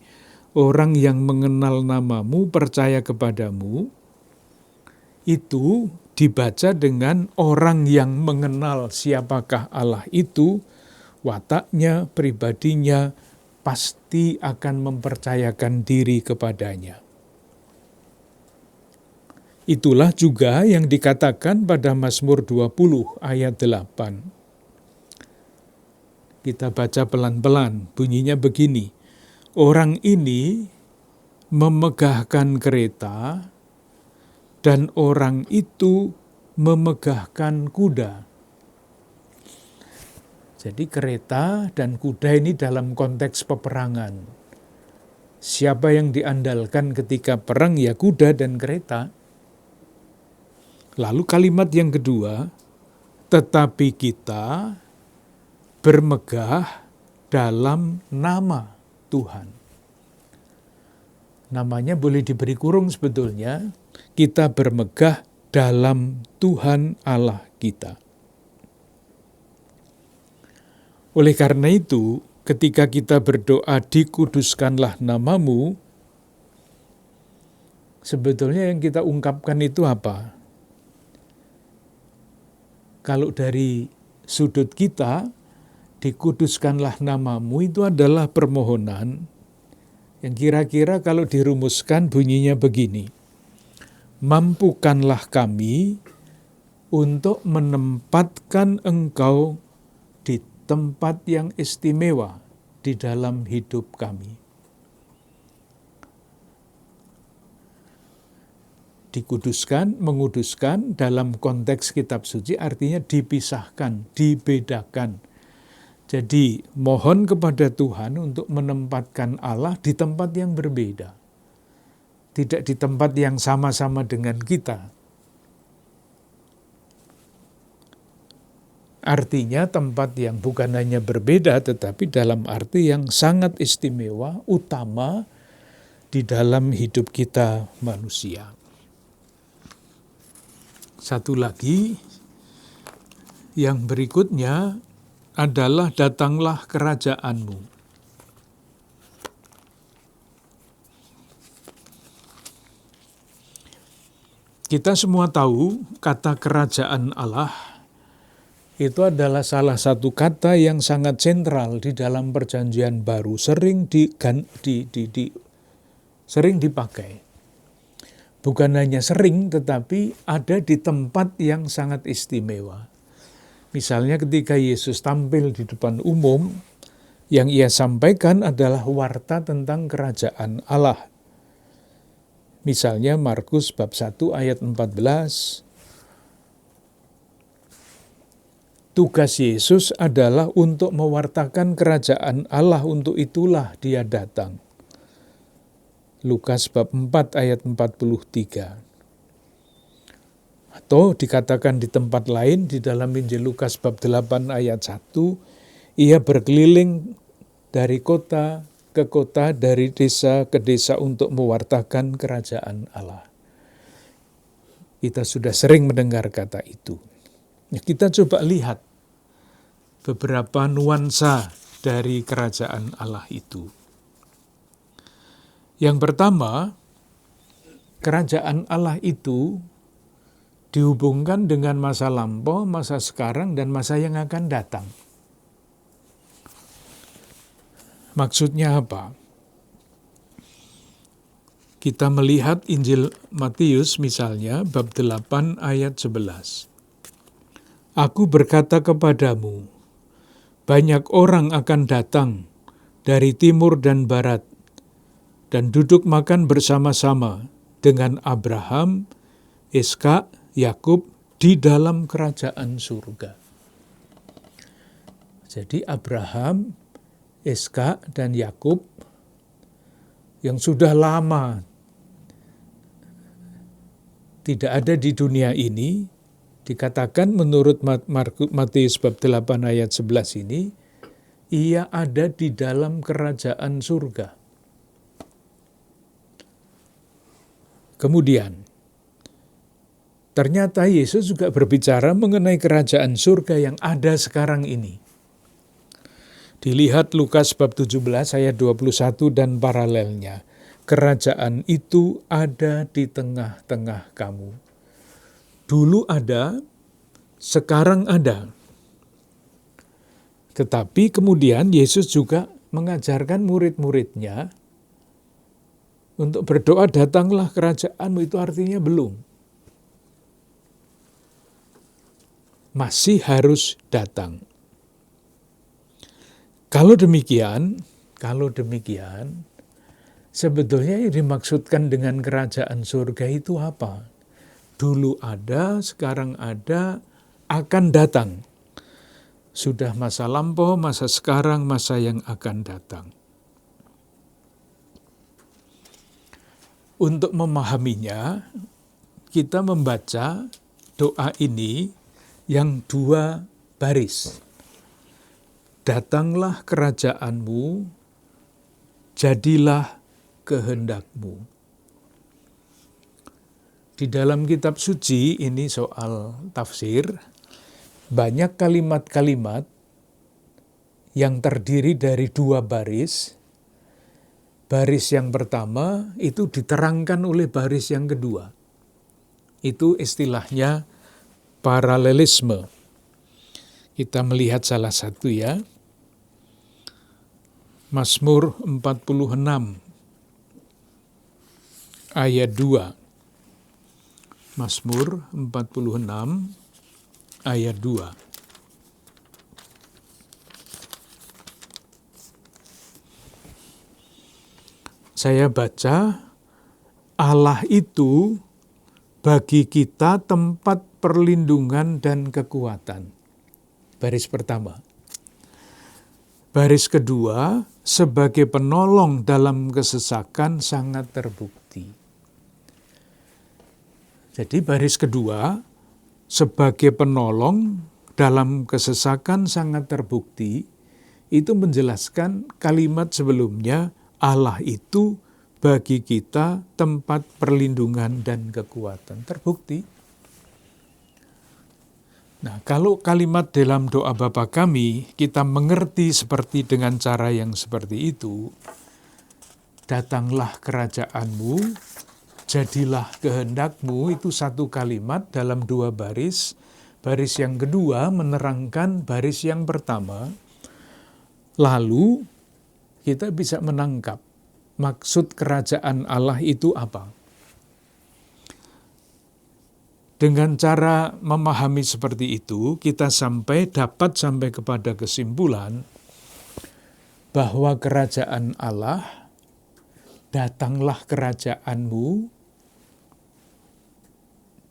orang yang mengenal namamu percaya kepadamu, itu dibaca dengan orang yang mengenal siapakah Allah itu, wataknya, pribadinya, pasti akan mempercayakan diri kepadanya. Itulah juga yang dikatakan pada Mazmur 20 ayat 8. Kita baca pelan-pelan, bunyinya begini. Orang ini memegahkan kereta dan orang itu memegahkan kuda. Jadi kereta dan kuda ini dalam konteks peperangan. Siapa yang diandalkan ketika perang ya kuda dan kereta. Lalu kalimat yang kedua, tetapi kita bermegah dalam nama Tuhan. Namanya boleh diberi kurung sebetulnya, kita bermegah dalam Tuhan Allah kita. Oleh karena itu, ketika kita berdoa dikuduskanlah namamu, sebetulnya yang kita ungkapkan itu apa? Kalau dari sudut kita, dikuduskanlah namamu itu adalah permohonan yang kira-kira kalau dirumuskan bunyinya begini. Mampukanlah kami untuk menempatkan Engkau di tempat yang istimewa di dalam hidup kami. Dikuduskan, menguduskan dalam konteks kitab suci artinya dipisahkan, dibedakan. Jadi mohon kepada Tuhan untuk menempatkan Allah di tempat yang berbeda. Tidak di tempat yang sama-sama dengan kita. Artinya tempat yang bukan hanya berbeda tetapi dalam arti yang sangat istimewa, utama di dalam hidup kita manusia. Satu lagi, yang berikutnya adalah datanglah kerajaanmu. Kita semua tahu kata kerajaan Allah itu adalah salah satu kata yang sangat sentral di dalam Perjanjian Baru, sering dipakai. Bukan hanya sering, tetapi ada di tempat yang sangat istimewa. Misalnya ketika Yesus tampil di depan umum, yang ia sampaikan adalah warta tentang kerajaan Allah. Misalnya Markus bab 1 ayat 14, tugas Yesus adalah untuk mewartakan kerajaan Allah, untuk itulah dia datang. Lukas bab 4 ayat 43. Atau dikatakan di tempat lain di dalam Injil Lukas bab 8 ayat 1, ia berkeliling dari kota ke kota, dari desa ke desa untuk mewartakan kerajaan Allah. Kita sudah sering mendengar kata itu. Kita coba lihat beberapa nuansa dari kerajaan Allah itu. Yang pertama, kerajaan Allah itu dihubungkan dengan masa lampau, masa sekarang, dan masa yang akan datang. Maksudnya apa? Kita melihat Injil Matius misalnya, bab 8 ayat 11. Aku berkata kepadamu, banyak orang akan datang dari timur dan barat, dan duduk makan bersama-sama dengan Abraham, Ishak, Yakub, di dalam kerajaan surga. Jadi Abraham, Ishak, dan Yakub yang sudah lama tidak ada di dunia ini, dikatakan menurut Matius bab 8 ayat 11 ini, ia ada di dalam kerajaan surga. Kemudian, ternyata Yesus juga berbicara mengenai kerajaan surga yang ada sekarang ini. Dilihat Lukas bab 17 ayat 21 dan paralelnya. Kerajaan itu ada di tengah-tengah kamu. Dulu ada, sekarang ada. Tetapi kemudian Yesus juga mengajarkan murid-muridnya untuk berdoa, datanglah kerajaanmu, itu artinya belum. Masih harus datang. Kalau demikian, sebetulnya yang dimaksudkan dengan kerajaan surga itu apa? Dulu ada, sekarang ada, akan datang. Sudah masa lampau, masa sekarang, masa yang akan datang. Untuk memahaminya, kita membaca doa ini yang 2 baris. Datanglah kerajaanmu, jadilah kehendakmu. Di dalam kitab suci, ini soal tafsir, banyak kalimat-kalimat yang terdiri dari 2 baris. Baris yang pertama itu diterangkan oleh baris yang kedua. Itu istilahnya paralelisme. Kita melihat salah satu ya. Mazmur 46 ayat 2. Mazmur 46 ayat 2. Saya baca, Allah itu bagi kita tempat perlindungan dan kekuatan. Baris pertama. Baris kedua, sebagai penolong dalam kesesakan sangat terbukti. Jadi baris kedua, sebagai penolong dalam kesesakan sangat terbukti, itu menjelaskan kalimat sebelumnya, Allah itu bagi kita tempat perlindungan dan kekuatan. Terbukti. Nah, kalau kalimat dalam doa Bapa kami, kita mengerti seperti dengan cara yang seperti itu, datanglah kerajaanmu, jadilah kehendakmu, itu satu kalimat dalam 2 baris. Baris yang kedua menerangkan baris yang pertama. Lalu kita bisa menangkap maksud kerajaan Allah itu apa. Dengan cara memahami seperti itu, kita dapat sampai kepada kesimpulan bahwa kerajaan Allah, datanglah kerajaanmu,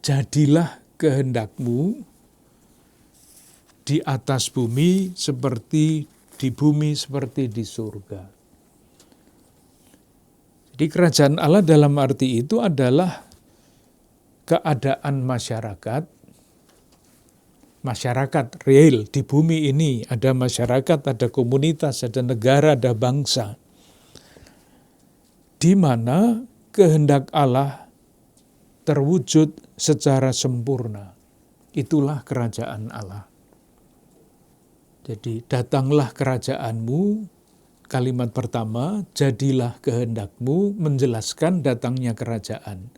jadilah kehendakmu di atas bumi seperti di bumi seperti di surga. Jadi kerajaan Allah dalam arti itu adalah keadaan masyarakat real di bumi ini. Ada masyarakat, ada komunitas, ada negara, ada bangsa. Di mana kehendak Allah terwujud secara sempurna. Itulah kerajaan Allah. Jadi datanglah kerajaanmu, kalimat pertama, jadilah kehendakmu, menjelaskan datangnya kerajaan.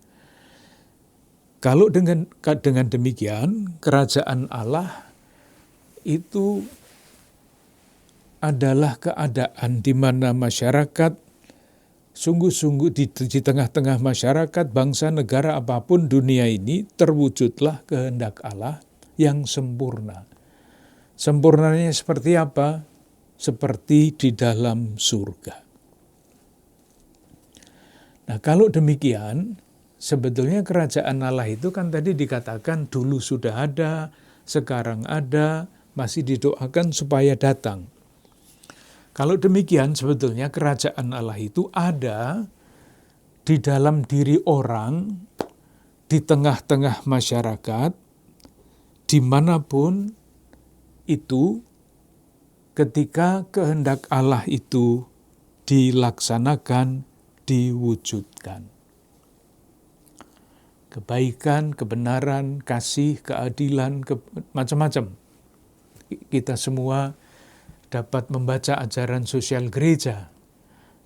Kalau dengan demikian, kerajaan Allah itu adalah keadaan di mana masyarakat, sungguh-sungguh di tengah-tengah masyarakat, bangsa, negara, apapun dunia ini, terwujudlah kehendak Allah yang sempurna. Sempurnanya seperti apa? Seperti di dalam surga. Nah, kalau demikian, sebetulnya kerajaan Allah itu kan tadi dikatakan dulu sudah ada, sekarang ada, masih didoakan supaya datang. Kalau demikian sebetulnya kerajaan Allah itu ada di dalam diri orang, di tengah-tengah masyarakat, dimanapun itu ketika kehendak Allah itu dilaksanakan, diwujudkan. Kebaikan, kebenaran, kasih, keadilan, macam-macam. Kita semua dapat membaca ajaran sosial gereja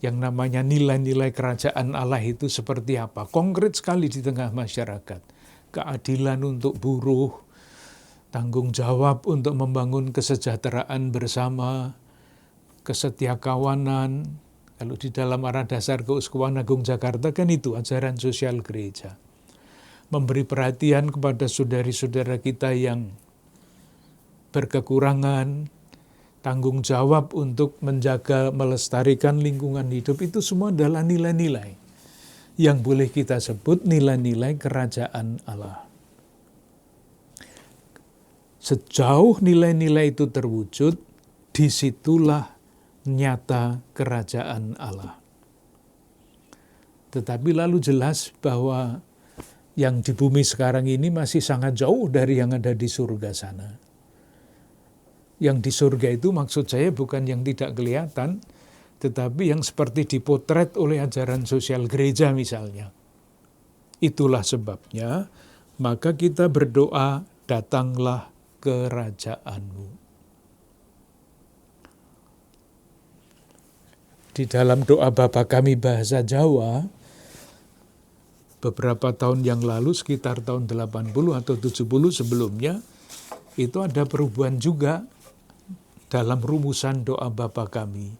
yang namanya nilai-nilai kerajaan Allah itu seperti apa. Konkret sekali di tengah masyarakat. Keadilan untuk buruh, tanggung jawab untuk membangun kesejahteraan bersama, kesetiakawanan. Kalau di dalam arah dasar Keuskupan Agung Jakarta kan itu ajaran sosial gereja. Memberi perhatian kepada saudari-saudara kita yang berkekurangan, tanggung jawab untuk menjaga, melestarikan lingkungan hidup, itu semua adalah nilai-nilai yang boleh kita sebut nilai-nilai kerajaan Allah. Sejauh nilai-nilai itu terwujud, disitulah nyata kerajaan Allah. Tetapi lalu jelas bahwa yang di bumi sekarang ini masih sangat jauh dari yang ada di surga sana. Yang di surga itu maksud saya bukan yang tidak kelihatan, tetapi yang seperti dipotret oleh ajaran sosial gereja misalnya. Itulah sebabnya, maka kita berdoa, datanglah kerajaanmu. Di dalam doa Bapa Kami bahasa Jawa, beberapa tahun yang lalu, sekitar tahun 80 atau 70 sebelumnya, itu ada perubahan juga dalam rumusan doa Bapa Kami.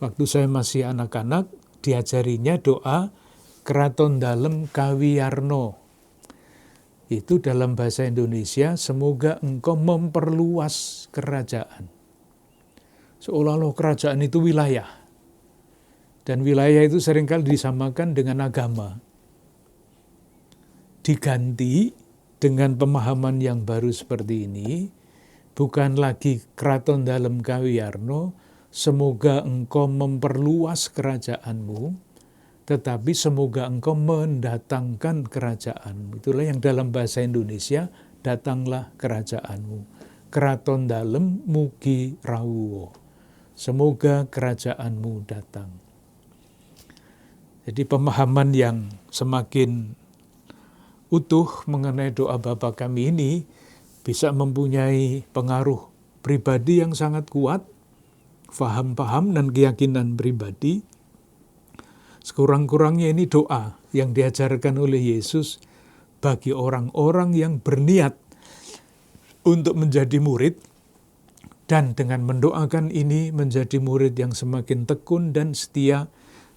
Waktu saya masih anak-anak, diajarinya doa Kraton Dalem Kawiyarno. Itu dalam bahasa Indonesia, semoga engkau memperluas kerajaan. Seolah-olah kerajaan itu wilayah. Dan wilayah itu seringkali disamakan dengan agama. Diganti dengan pemahaman yang baru seperti ini, bukan lagi Kraton Dalem Kawiyarno, semoga engkau memperluas kerajaanmu, tetapi semoga engkau mendatangkan kerajaan. Itulah yang dalam bahasa Indonesia, datanglah kerajaanmu. Kraton Dalem Mugi Rawuh. Semoga kerajaanmu datang. Jadi pemahaman yang semakin utuh mengenai doa Bapa Kami ini bisa mempunyai pengaruh pribadi yang sangat kuat, faham-faham dan keyakinan pribadi. Sekurang-kurangnya ini doa yang diajarkan oleh Yesus bagi orang-orang yang berniat untuk menjadi murid, dan dengan mendoakan ini menjadi murid yang semakin tekun dan setia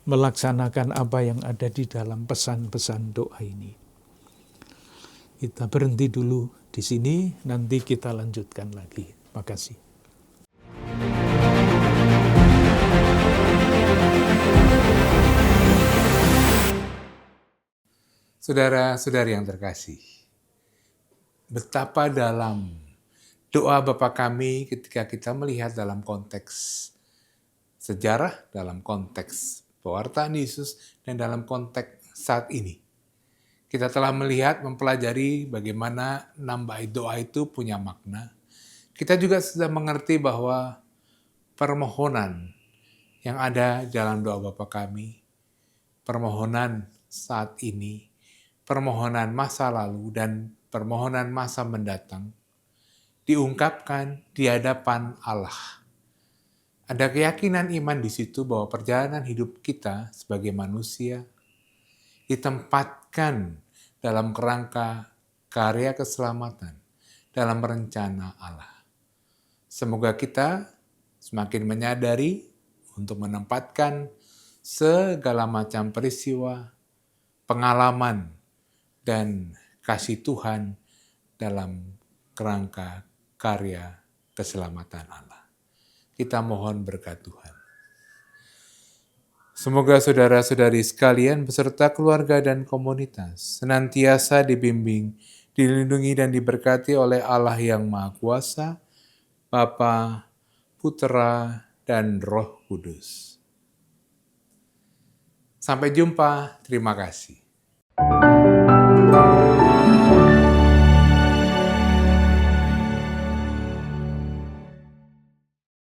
melaksanakan apa yang ada di dalam pesan-pesan doa ini. Kita berhenti dulu di sini, nanti kita lanjutkan lagi. Makasih. Saudara-saudari yang terkasih, betapa dalam doa Bapa Kami ketika kita melihat dalam konteks sejarah, dalam konteks pewartaan Yesus, dan dalam konteks saat ini. Kita telah melihat, mempelajari bagaimana 6 bait doa itu punya makna. Kita juga sudah mengerti bahwa permohonan yang ada dalam doa Bapa Kami, permohonan saat ini, permohonan masa lalu, dan permohonan masa mendatang, diungkapkan di hadapan Allah. Ada keyakinan iman di situ bahwa perjalanan hidup kita sebagai manusia ditempatkan dalam kerangka karya keselamatan, dalam rencana Allah. Semoga kita semakin menyadari untuk menempatkan segala macam peristiwa, pengalaman, dan kasih Tuhan dalam kerangka karya keselamatan Allah. Kita mohon berkat Tuhan. Semoga saudara-saudari sekalian beserta keluarga dan komunitas senantiasa dibimbing, dilindungi dan diberkati oleh Allah yang Maha Kuasa, Bapa, Putra, dan Roh Kudus. Sampai jumpa, terima kasih.